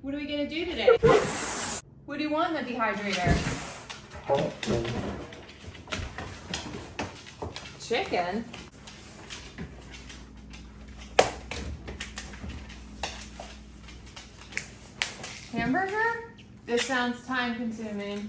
What are we gonna do today? What do you want in the dehydrator? Chicken? Hamburger? This sounds time consuming.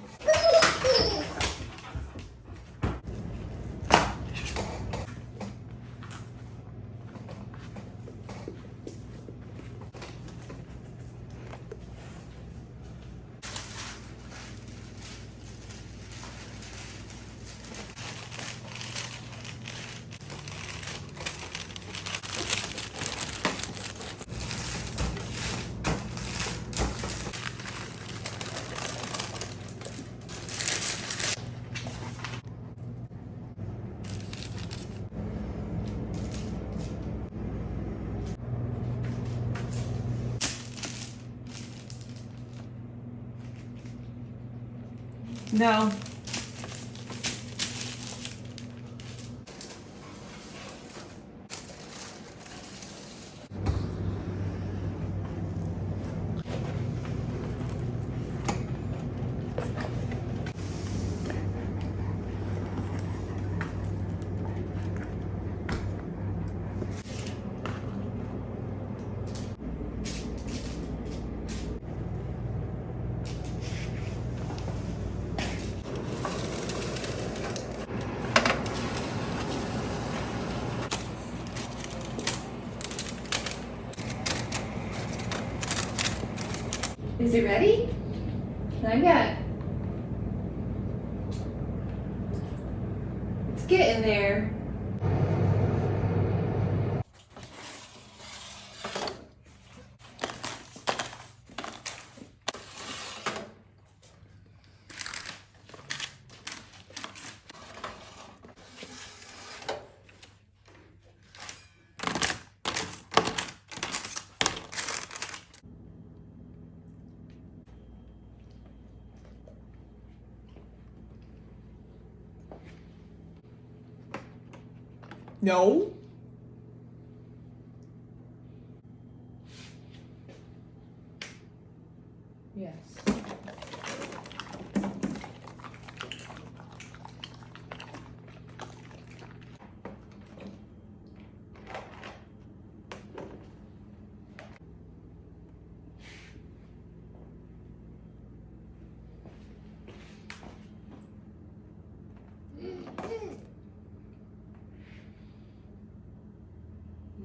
No. Is it ready? Not yet. It's getting there. No. Yes.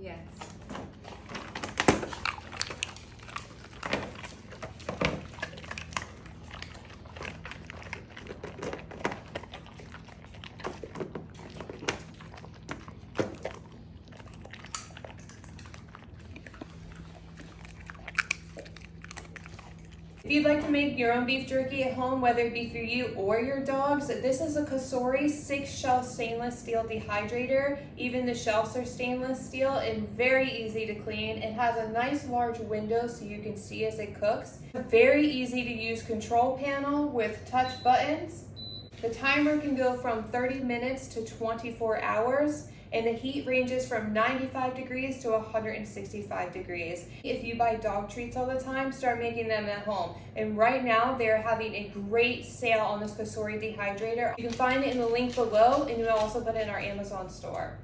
Yes. If you'd like to make your own beef jerky at home, whether it be for you or your dogs, this is a Cosori 6-shelf stainless steel dehydrator. Even the shelves are stainless steel and very easy to clean. It has a nice large window so you can see as it cooks. A very easy to use control panel with touch buttons. The timer can go from 30 minutes to 24 hours. And the heat ranges from 95 degrees to 165 degrees. If you buy dog treats all the time, start making them at home. And right now, they're having a great sale on this Cosori Dehydrator. You can find it in the link below, and we'll also put it in our Amazon store.